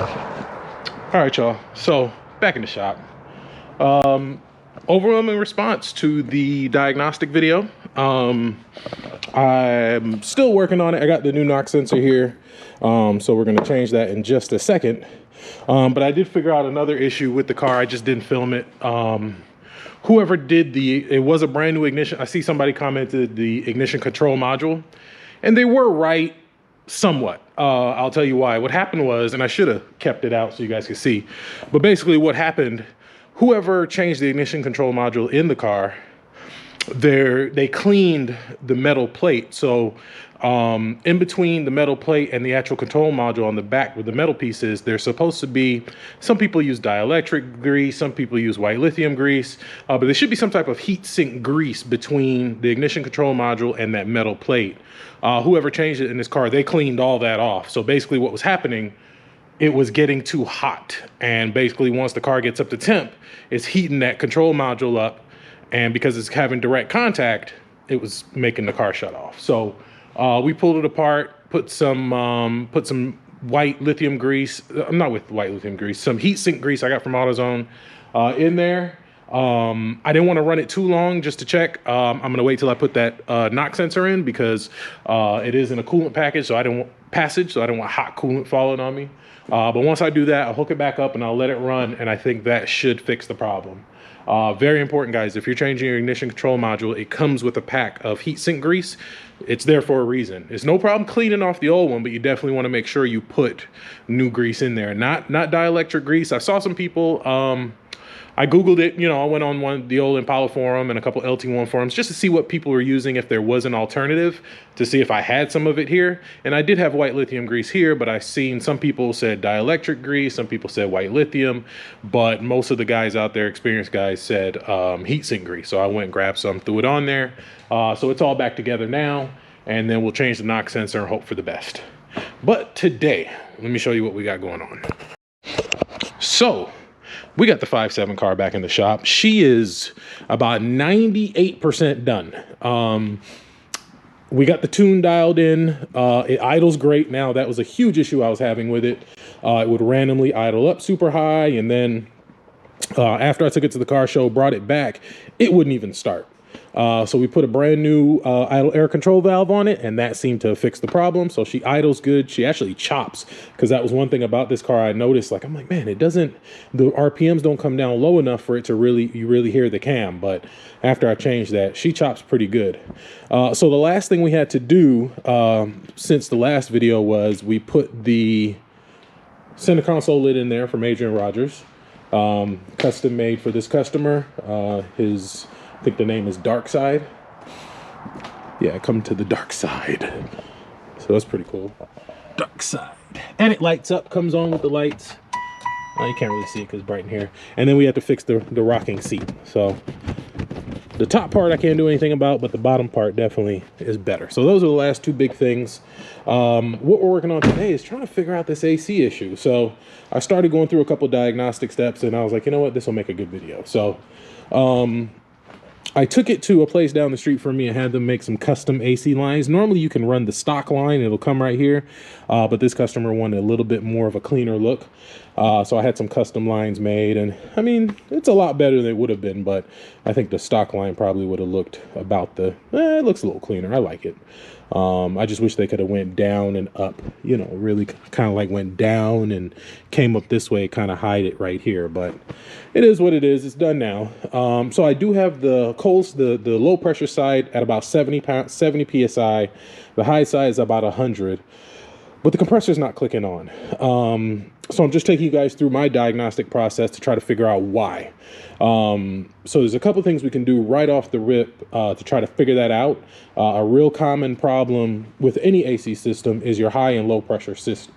All right, y'all. So back in the shop. Overwhelming response to the diagnostic video. I'm still working on it. I got the new knock sensor here. So we're gonna change that in just a second. But I did figure out another issue with the car. I just didn't film it. Whoever did it was a brand new ignition. I see somebody commented the ignition control module, and they were right somewhat. I'll tell you why. What happened was, and I should have kept it out so you guys could see, but basically what happened, whoever changed the ignition control module in the car, they cleaned the metal plate. So in between the metal plate and the actual control module on the back with the metal pieces, there's supposed to be, some people use dielectric grease, some people use white lithium grease, but there should be some type of heat sink grease between the ignition control module and that metal plate. Whoever changed it in this car, they cleaned all that off. So basically what was happening, it was getting too hot. And basically once the car gets up to temp, it's heating that control module up. And because it's having direct contact, it was making the car shut off. So we pulled it apart, put some white lithium grease, not with white lithium grease, some heat sink grease I got from AutoZone in there. I didn't want to run it too long just to check. I'm going to wait till I put that knock sensor in because it is in a coolant package, so I don't want hot coolant falling on me. But once I do that, I'll hook it back up and I'll let it run, and I think that should fix the problem. Very important, guys. If you're changing your ignition control module, it comes with a pack of heat sink grease. It's there for a reason. It's no problem cleaning off the old one, but you definitely want to make sure you put new grease in there. Not dielectric grease. I saw some people, I Googled it, you know, I went on the old Impala forum and a couple LT1 forums just to see what people were using, if there was an alternative, to see if I had some of it here. And I did have white lithium grease here, but I've seen some people said dielectric grease, some people said white lithium, but most of the guys out there, experienced guys, said heat sink grease. So I went and grabbed some, threw it on there. So it's all back together now, and then we'll change the knock sensor and hope for the best. But today, let me show you what we got going on. So we got the 5.7 car back in the shop. She is about 98% done. We got the tune dialed in. It idles great now. That was a huge issue I was having with it. It would randomly idle up super high, and then after I took it to the car show, brought it back, it wouldn't even start. So we put a brand new idle air control valve on it, and that seemed to fix the problem. So she idles good. She actually chops, because that was one thing about this car I noticed. Like, I'm like, man, the RPMs don't come down low enough for it to you really hear the cam. But after I changed that, she chops pretty good. So the last thing we had to do since the last video was we put the center console lid in there from Adrian Rogers, custom made for this customer. I think the name is Dark Side. Yeah, come to the dark side. So that's pretty cool. Dark Side. And it lights up, comes on with the lights. Oh, you can't really see it because it's bright in here. And then we have to fix the rocking seat. So the top part I can't do anything about, but the bottom part definitely is better. So those are the last two big things. What we're working on today is trying to figure out this AC issue. So I started going through a couple diagnostic steps, and I was like, you know what, this will make a good video. So I took it to a place down the street from me and had them make some custom AC lines. Normally you can run the stock line, it'll come right here, but this customer wanted a little bit more of a cleaner look. So I had some custom lines made, and I mean, it's a lot better than it would have been, but I think the stock line probably would have looked about it looks a little cleaner. I like it. I just wish they could have went down and up, you know, really kind of like went down and came up this way, kind of hide it right here, but it is what it is. It's done now. So I do have the low pressure side at about 70 PSI. The high side is about 100, but the compressor is not clicking on. So I'm just taking you guys through my diagnostic process to try to figure out why. So there's a couple things we can do right off the rip to try to figure that out. A real common problem with any AC system is your high and low pressure switches.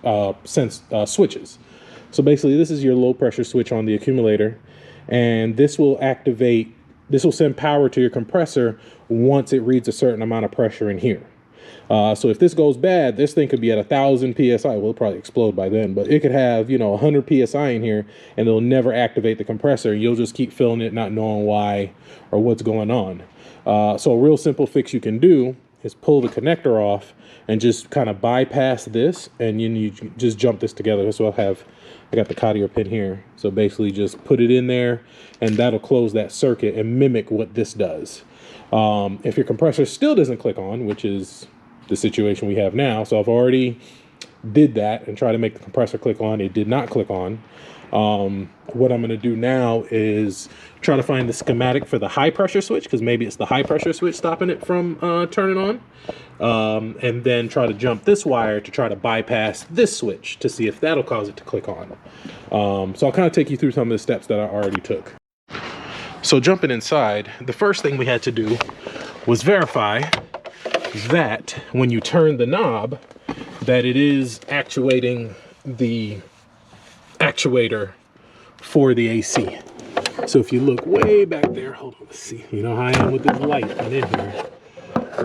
So basically this is your low pressure switch on the accumulator, and this will send power to your compressor once it reads a certain amount of pressure in here. So if this goes bad, this thing could be at 1,000 PSI. Well, it'll probably explode by then, but it could have, you know, 100 PSI in here, and it'll never activate the compressor. You'll just keep filling it, not knowing why or what's going on. So a real simple fix you can do is pull the connector off and just kind of bypass this, and you just jump this together. So I got the Cartier pin here. So basically just put it in there, and that'll close that circuit and mimic what this does. If your compressor still doesn't click on, which is the situation we have now, so I've already did that and try to make the compressor click on. It did not click on. What I'm going to do now is try to find the schematic for the high pressure switch, because maybe it's the high pressure switch stopping it from turning on, and then try to jump this wire to try to bypass this switch to see if that'll cause it to click on. So I'll kind of take you through some of the steps that I already took. So jumping inside, the first thing we had to do was verify that when you turn the knob, that it is actuating the actuator for the AC. So if you look way back there, hold on, let's see. You know how I am with this light in here.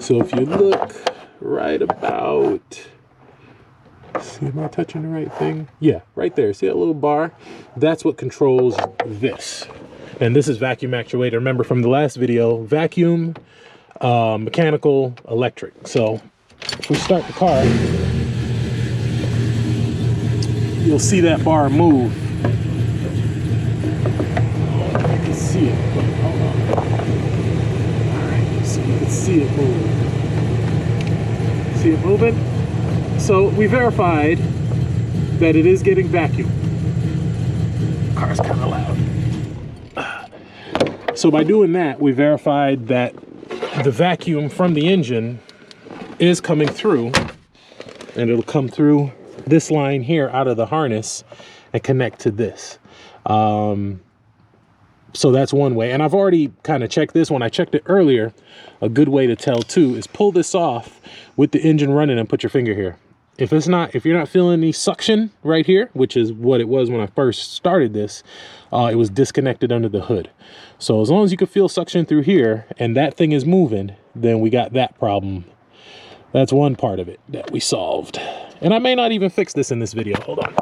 So if you look right about, see, am I touching the right thing? Yeah, right there. See that little bar? That's what controls this. And this is vacuum actuator. Remember from the last video, vacuum, mechanical, electric. So if we start the car, you'll see that bar move. You can see it, but hold on. All right, so you can see it move. See it moving? So we verified that it is getting vacuum. Car's kind of loud. So by doing that, we verified that the vacuum from the engine is coming through, and it'll come through this line here out of the harness and connect to this. So that's one way. And I've already kind of checked this one. I checked it earlier. A good way to tell too is pull this off with the engine running and put your finger here. If you're not feeling any suction right here, which is what it was when I first started this, it was disconnected under the hood. So as long as you can feel suction through here and that thing is moving, then we got that problem. That's one part of it that we solved. And I may not even fix this in this video. Hold on.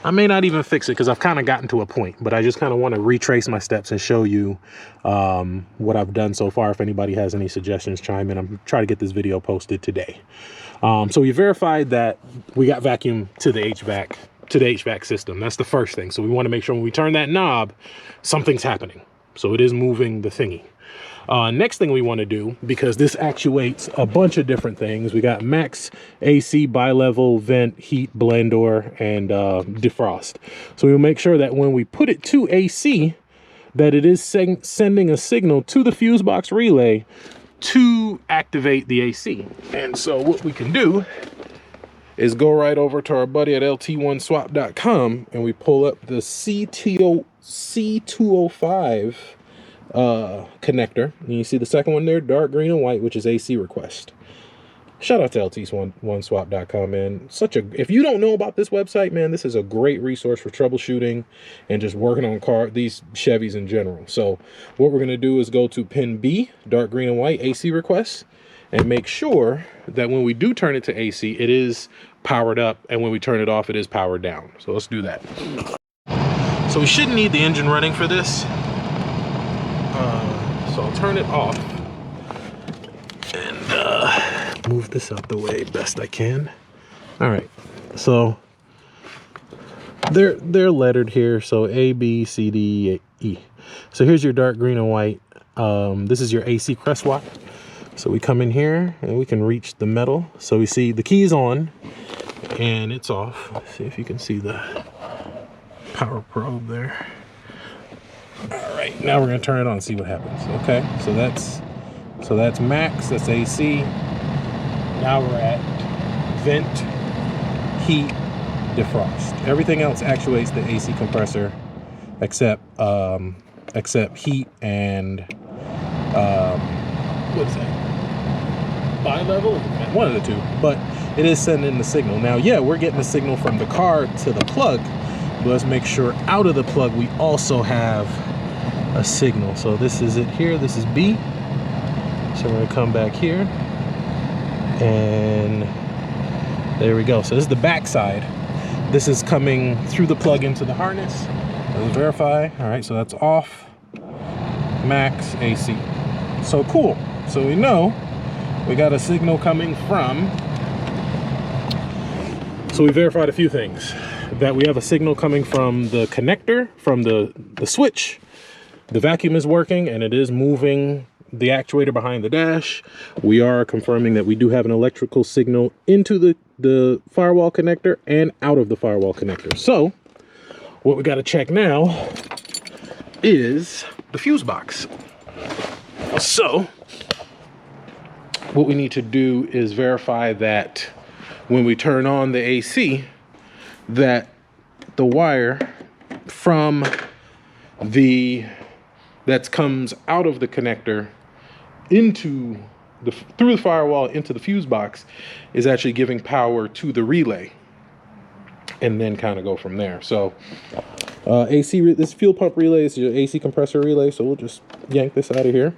I may not even fix it because I've kind of gotten to a point, but I just kind of want to retrace my steps and show you what I've done so far. If anybody has any suggestions, chime in. I'm trying to get this video posted today. So we verified that we got vacuum to the HVAC system. That's the first thing. So we want to make sure when we turn that knob, something's happening. So it is moving the thingy. Next thing we want to do, because this actuates a bunch of different things, we got max AC, bi-level, vent, heat, blender, and defrost. So we'll make sure that when we put it to AC, that it is sending a signal to the fuse box relay to activate the AC. And so what we can do is go right over to our buddy at lt1swap.com and we pull up the C205 connector, and you see the second one there, dark green and white, which is AC request. Shout out to lt1swap.com, man. If you don't know about this website, man, this is a great resource for troubleshooting and just working on these Chevys in general. So what we're going to do is go to pin B, dark green and white, AC request, and make sure that when we do turn it to AC, it is powered up, and when we turn it off, it is powered down. So let's do that. So we shouldn't need the engine running for this. So I'll turn it off and move this out the way best I can. All right, so they're lettered here, so A, B, C, D, E. So here's your dark green and white. This is your AC crest swap. So we come in here and we can reach the metal. So we see the key's on and it's off. Let's see if you can see the power probe there. All right, now we're gonna turn it on and see what happens. Okay, so that's max, that's AC. Now we're at vent, heat, defrost. Everything else actuates the AC compressor except heat and what is that? Bi-level? One of the two, but it is sending the signal. Now, yeah, we're getting the signal from the car to the plug, but let's make sure out of the plug we also have a signal. So this is it here, this is B. So we're gonna come back here and there we go. So this is the back side. This is coming through the plug into the harness. Let's verify. All right, so that's off, max AC. So cool. So we know we got a signal coming from. So we verified a few things. That we have a signal coming from the connector, from the switch. The vacuum is working and it is moving the actuator behind the dash. We are confirming that we do have an electrical signal into the firewall connector and out of the firewall connector. So what we got to check now is the fuse box. So what we need to do is verify that when we turn on the AC, that the wire from that comes out of the connector into through the firewall into the fuse box is actually giving power to the relay, and then kind of go from there. So this fuel pump relay is your AC compressor relay, so we'll just yank this out of here.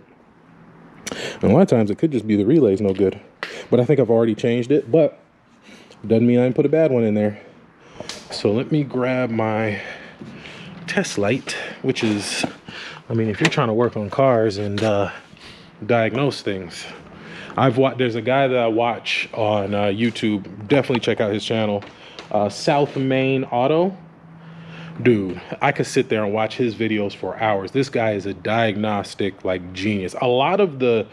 And a lot of times it could just be the relay's no good, but I think I've already changed it, but doesn't mean I didn't put a bad one in there. So let me grab my test light, which is, I mean, if you're trying to work on cars and diagnose things, there's a guy that I watch on YouTube. Definitely check out his channel, South Main Auto. Dude, I could sit there and watch his videos for hours. This guy is a diagnostic like genius. A lot of the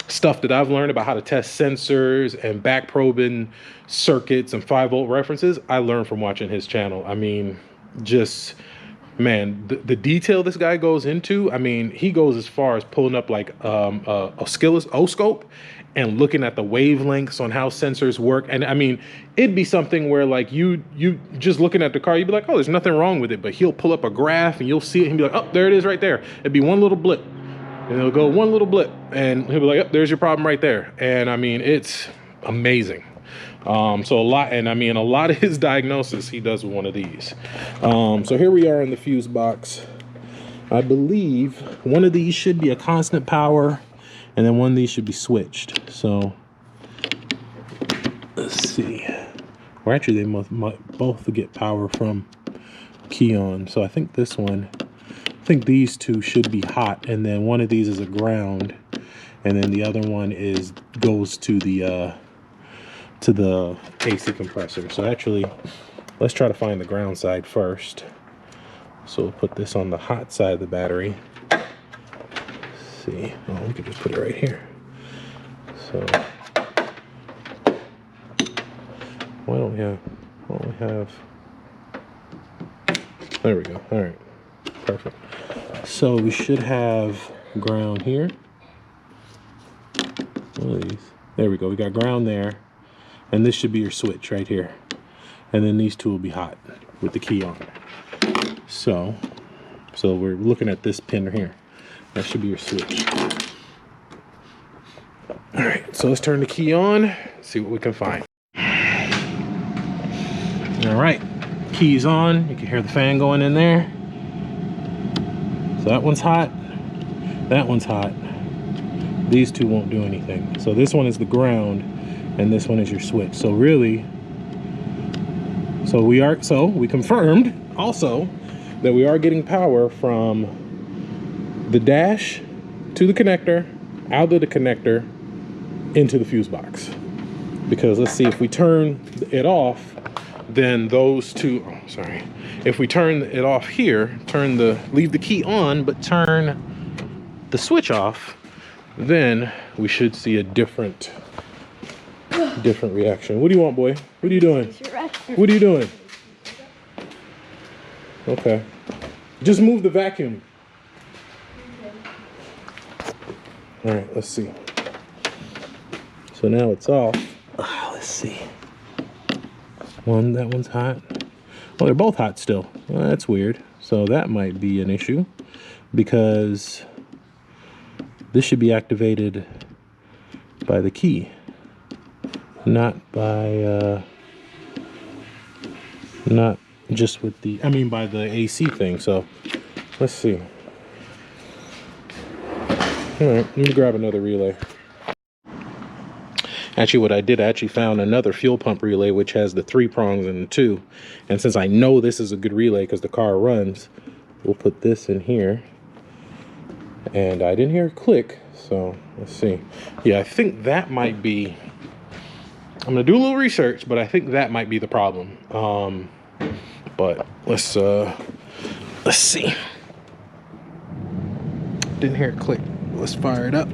stuff that I've learned about how to test sensors and back probing circuits and 5-volt references, I learned from watching his channel. I mean, just, man, the detail this guy goes into, I mean, he goes as far as pulling up like a oscilloscope and looking at the wavelengths on how sensors work. And I mean, it'd be something where like you just looking at the car, you'd be like, oh, there's nothing wrong with it. But he'll pull up a graph and you'll see it and be like, oh, there it is right there. It'd be one little blip. And it'll go one little blip and he'll be like, oh, there's your problem right there. And I mean, it's amazing. So a lot of his diagnosis he does with one of these. So here we are in the fuse box. I believe one of these should be a constant power and then one of these should be switched. So let's see. Or actually they might both get power from key on. So I think these two should be hot, and then one of these is a ground, and then the other one goes to the AC compressor. So actually, let's try to find the ground side first. So we'll put this on the hot side of the battery. Let's see, oh, we could just put it right here. So why don't we have? There we go. All right, perfect. So we should have ground here. One of these. There we go. We got ground there. And this should be your switch right here. And then these two will be hot with the key on. So we're looking at this pin here. That should be your switch. All right, so let's turn the key on, see what we can find. All right, key's on. You can hear the fan going in there. So that one's hot, that one's hot. These two won't do anything. So this one is the ground and this one is your switch. So really, we confirmed also that we are getting power from the dash to the connector, out of the connector, into the fuse box. Because let's see, if we turn it off, then those two, if we turn it off here, leave the key on, but turn the switch off, then we should see a different reaction. What do you want, boy? What are you doing? What are you doing? Okay. Just move the vacuum. All right, let's see. So now it's off. Let's see. That one's hot. Well, they're both hot still. Well, that's weird. So that might be an issue because this should be activated by the key, not just with by the AC thing. So let's see. All right, let me grab another relay. Actually, what I did, I actually found another fuel pump relay, which has the 3 prongs and the 2. And since I know this is a good relay because the car runs, we'll put this in here. and I didn't hear it click. So let's see. Yeah, I think that might be, I'm gonna do a little research, but I think that might be the problem. But let's see. Didn't hear it click. Let's fire it up.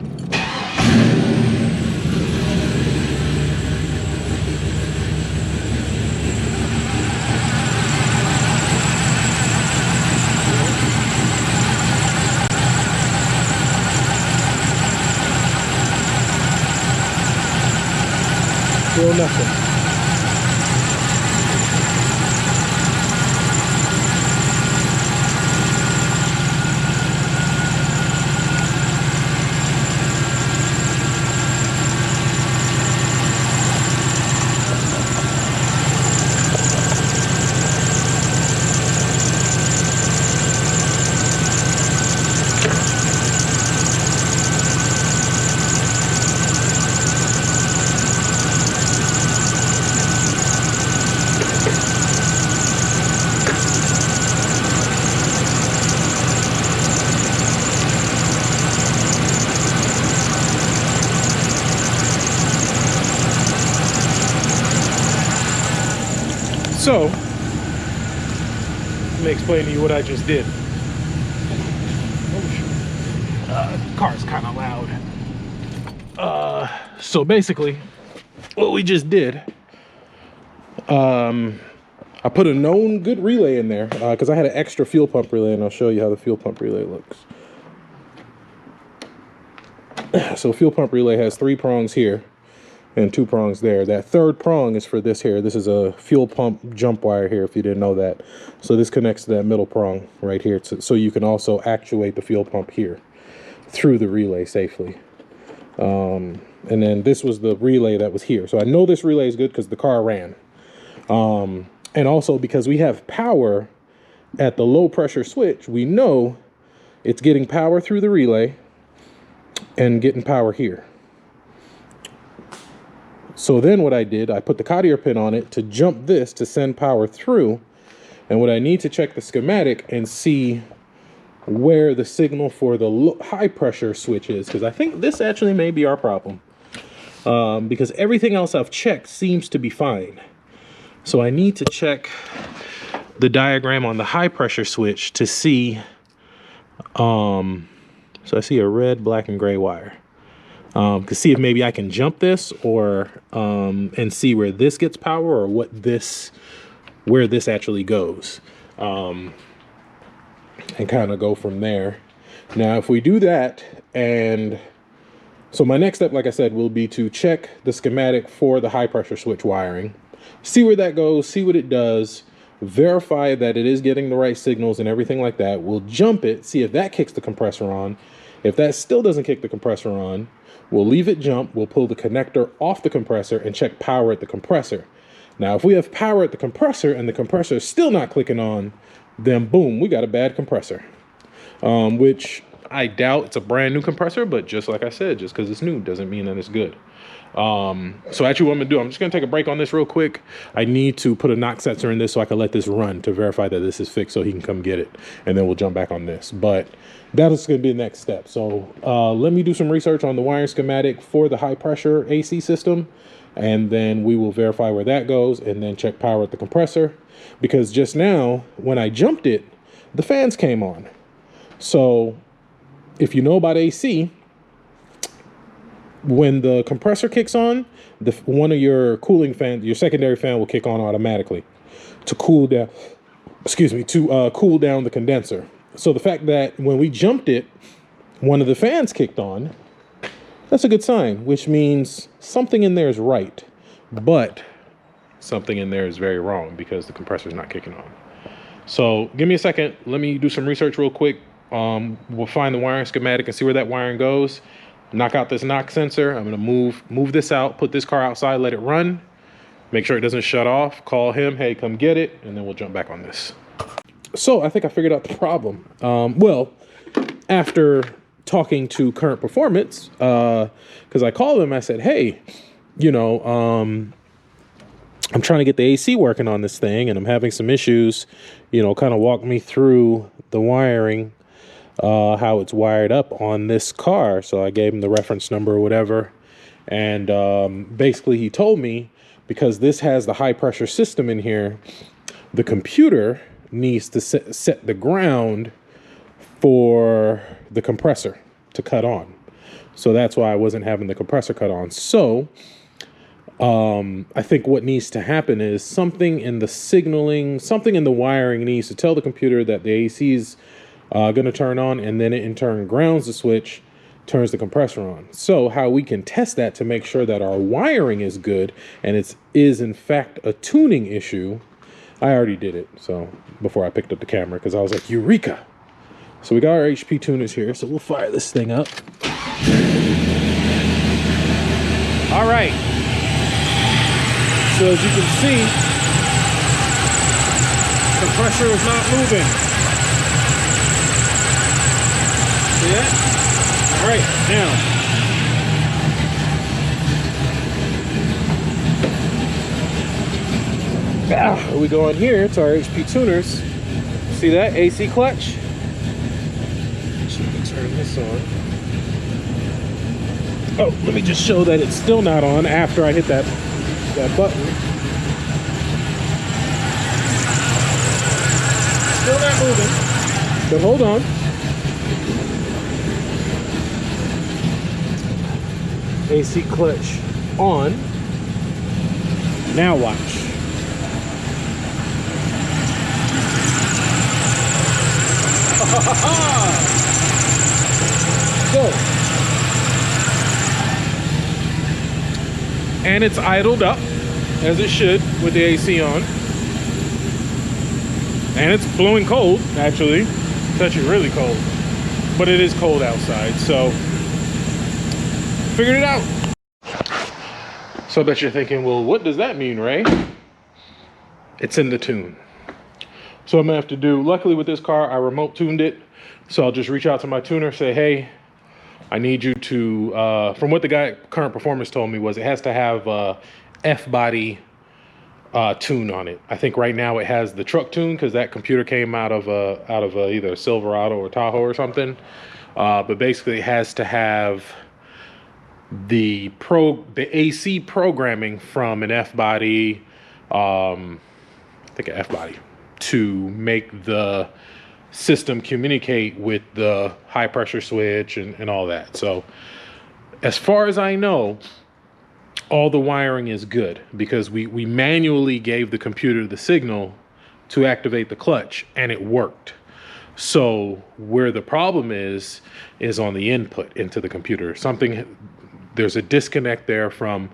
Still nothing. So, let me explain to you what I just did. Car's kind of loud. So basically, what we just did, I put a known good relay in there because I had an extra fuel pump relay, and I'll show you how the fuel pump relay looks. So fuel pump relay has 3 prongs here and 2 prongs there. That third prong is for this here. This is a fuel pump jump wire here, if you didn't know that. So this connects to that middle prong right here, so you can also actuate the fuel pump here through the relay safely. And then this was the relay that was here. So I know this relay is good because the car ran. And also because we have power at the low pressure switch, we know it's getting power through the relay and getting power here. So then what I did, I put the Cottier pin on it to jump this to send power through. And what I need to check the schematic and see where the signal for the high pressure switch is, because I think this actually may be our problem. Because everything else I've checked seems to be fine. So I need to check the diagram on the high pressure switch to see, so I see a red, black, and gray wire. To see if maybe I can jump this or and see where this gets power or where this actually goes, and kind of go from there. Now, if we do that, and so my next step, like I said, will be to check the schematic for the high pressure switch wiring, see where that goes, see what it does, verify that it is getting the right signals and everything like that. We'll jump it, see if that kicks the compressor on. If that still doesn't kick the compressor on, we'll leave it jump, we'll pull the connector off the compressor and check power at the compressor. Now, if we have power at the compressor and the compressor is still not clicking on, then boom, we got a bad compressor. Which I doubt it's a brand new compressor, but just like I said, just because it's new doesn't mean that it's good. So actually what I'm gonna do, I'm just gonna take a break on this real quick. I need to put a knock sensor in this so I can let this run to verify that this is fixed so he can come get it. And then we'll jump back on this. But that is gonna be the next step. So let me do some research on the wiring schematic for the high pressure AC system. And then we will verify where that goes and then check power at the compressor. Because just now, when I jumped it, the fans came on. So if you know about AC, when the compressor kicks on, one of your cooling fans, your secondary fan will kick on automatically to cool down, cool down the condenser. So the fact that when we jumped it, one of the fans kicked on, that's a good sign, which means something in there is right, but something in there is very wrong because the compressor is not kicking on. So give me a second. Let me do some research real quick. We'll find the wiring schematic and see where that wiring goes. Knock out this knock sensor. I'm gonna move this out, put this car outside, let it run, make sure it doesn't shut off, call him, hey, come get it, and then we'll jump back on this. So I think I figured out the problem. Well, after talking to Current Performance, because I called them, I said, hey, you know, I'm trying to get the AC working on this thing and I'm having some issues, you know, kind of walk me through the wiring. how it's wired up on this car. So I gave him the reference number or whatever. And basically he told me, because this has the high pressure system in here, the computer needs to set the ground for the compressor to cut on. So that's why I wasn't having the compressor cut on. So I think what needs to happen is something in the signaling, something in the wiring needs to tell the computer that the AC is going to turn on, and then it in turn grounds the switch, turns the compressor on. So how we can test that to make sure that our wiring is good and it is in fact a tuning issue, I already did it. So before I picked up the camera, because I was like, Eureka. So we got our HP tuners here. So we'll fire this thing up. All right. So as you can see, the compressor is not moving. See that? All right, now. We go in here to our HP tuners. See that? AC clutch. Turn this on. Oh, let me just show that it's still not on after I hit that button. Still not moving, but hold on. AC clutch on. Now watch. So, and it's idled up as it should with the AC on, and it's blowing cold. Actually, it's actually really cold, but it is cold outside, so figured it out. So I bet you're thinking, well, what does that mean, Ray? It's in the tune. So I'm gonna have to do, luckily with this car, I remote tuned it. So I'll just reach out to my tuner, say, hey, I need you to, from what the guy at Current Performance told me, was it has to have F-body tune on it. I think right now it has the truck tune, because that computer came out of either a Silverado or Tahoe or something. But basically it has to have the AC programming from an F-body, I think an F-body, to make the system communicate with the high pressure switch and all that. So as far as I know, all the wiring is good, because we manually gave the computer the signal to activate the clutch and it worked. So where the problem is on the input into the computer. There's a disconnect there from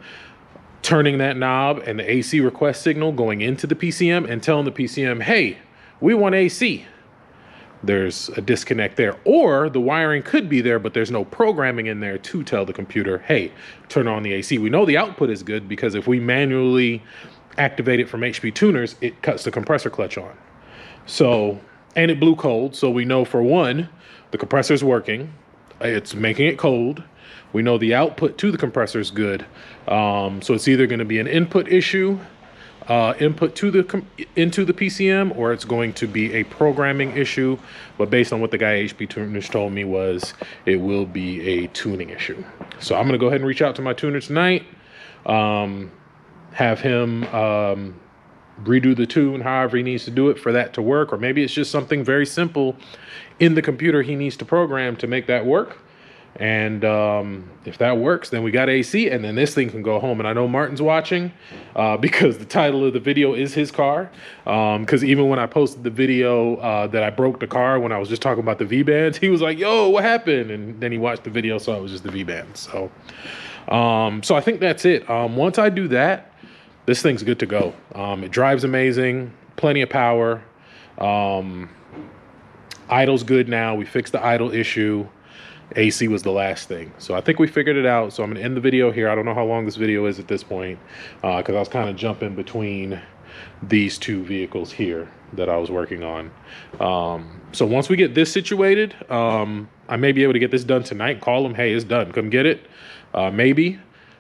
turning that knob and the AC request signal going into the PCM and telling the PCM, hey, we want AC. There's a disconnect there. Or the wiring could be there, but there's no programming in there to tell the computer, hey, turn on the AC. We know the output is good, because if we manually activate it from HP tuners, it cuts the compressor clutch on. So, and it blew cold. So we know, for one, the compressor's working. It's making it cold. We know the output to the compressor is good. So it's either going to be an input issue, input to into the PCM, or it's going to be a programming issue. But based on what the guy at HP Tuners told me, was it will be a tuning issue. So I'm going to go ahead and reach out to my tuner tonight, have him redo the tune however he needs to do it for that to work. Or maybe it's just something very simple in the computer he needs to program to make that work. And if that works, then we got AC, and then this thing can go home. And I know Martin's watching, because the title of the video is his car. Because even when I posted the video that I broke the car, when I was just talking about the V-bands, he was like, yo, what happened? And then he watched the video, so it was just the V-bands. So I think that's it. Once I do that, this thing's good to go. It drives amazing, plenty of power. Idle's good now. We fixed the idle issue. AC was the last thing. So I think we figured it out. So I'm going to end the video here. I don't know how long this video is at this point, because I was kind of jumping between these two vehicles here that I was working on. So once we get this situated, I may be able to get this done tonight. Call them, hey, it's done. Come get it. Maybe.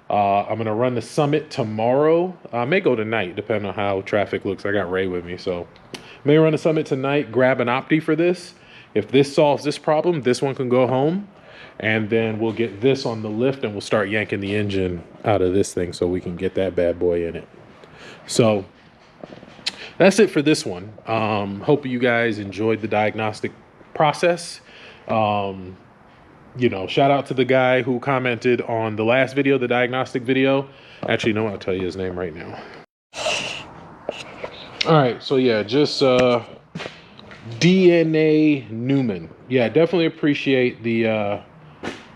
I'm going to run the Summit tomorrow. I may go tonight, depending on how traffic looks. I got Ray with me. So I may run the Summit tonight, grab an Opti for this, If this solves this problem, this one can go home, and then we'll get this on the lift and we'll start yanking the engine out of this thing so we can get that bad boy in it. So that's it for this one. Hope you guys enjoyed the diagnostic process. You know, shout out to the guy who commented on the last video, the diagnostic video. Actually, no, I'll tell you his name right now. All right, so yeah, just DNA Newman. Yeah, definitely appreciate the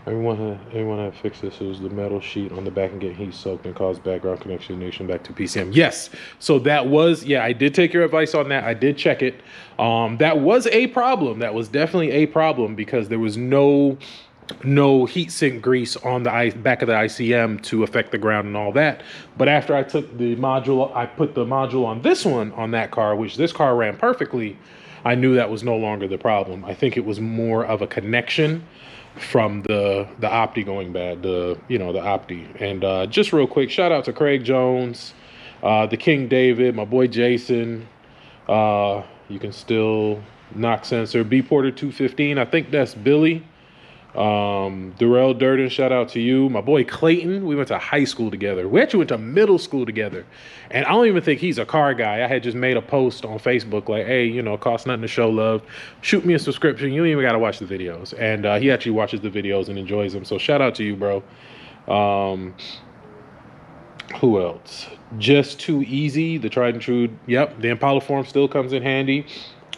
everyone had fixed this. It was the metal sheet on the back and get heat soaked and cause background connection back to PCM. Yes, so that was, yeah, I did take your advice on that. I did check it. That was a problem. That was definitely a problem because there was no heat sink grease on the back of the ICM to affect the ground and all that. But after I took the module, I put the module on this one, on that car, which this car ran perfectly, I knew that was no longer the problem. I think it was more of a connection from the Opti going bad, the Opti. And just real quick, shout out to Craig Jones, the King David, my boy Jason. You can still knock sensor, B Porter 215. I think that's Billy. Darrell Durden, shout out to you. My boy Clayton, we went to high school together. We actually went to middle school together. And I don't even think he's a car guy. I had just made a post on Facebook like, hey, you know, it costs nothing to show love. Shoot me a subscription. You don't even got to watch the videos. And he actually watches the videos and enjoys them. So shout out to you, bro. Who else? Just Too Easy, the tried and true. Yep, the Impala form still comes in handy.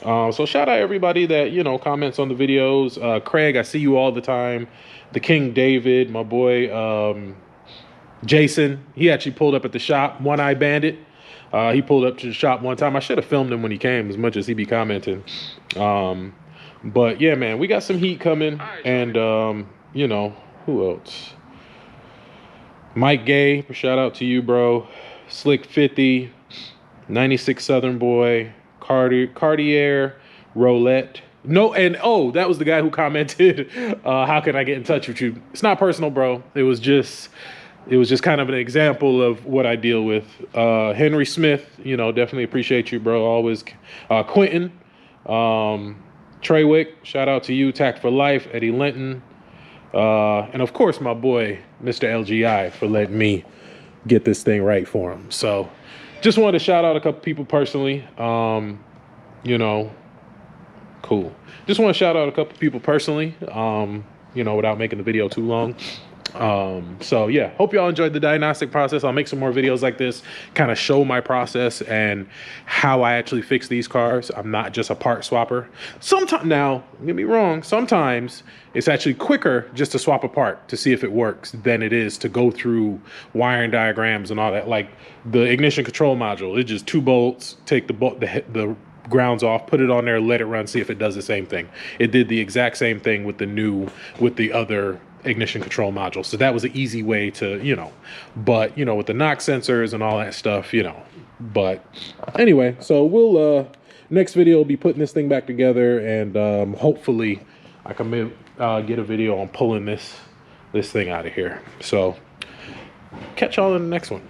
So shout out everybody that, you know, comments on the videos. Craig, I see you all the time. The King David, my boy Jason, he actually pulled up at the shop. One Eye Bandit, he pulled up to the shop one time. I should have filmed him when he came, as much as he be commenting. But yeah, man, we got some heat coming. And you know, who else? Mike Gay, shout out to you, bro. Slick 50, 96 Southern Boy, Cartier, Roulette. No, and oh, that was the guy who commented, how can I get in touch with you? It's not personal, bro. It was just kind of an example of what I deal with. Henry Smith, you know, definitely appreciate you, bro. Always. Quentin, Treywick, shout out to you. Tact for Life, Eddie Linton. And of course, my boy, Mr. LGI, for letting me get this thing right for him. So just wanted to shout out a couple people personally. You know, cool. Just want to shout out a couple people personally, you know, without making the video too long. So yeah, hope y'all enjoyed the diagnostic process. I'll make some more videos like this, kind of show my process and how I actually fix these cars. I'm not just a part swapper. Sometimes, now, don't get me wrong, sometimes it's actually quicker just to swap a part to see if it works than it is to go through wiring diagrams and all that. Like the ignition control module, it's just 2 bolts, take the grounds off, put it on there, let it run, see if it does the same thing. It did the exact same thing with the other ignition control module. So that was an easy way to, you know, but you know, with the knock sensors and all that stuff, you know. But anyway, so we'll next video will be putting this thing back together, and hopefully I can get a video on pulling this thing out of here. So catch y'all in the next one.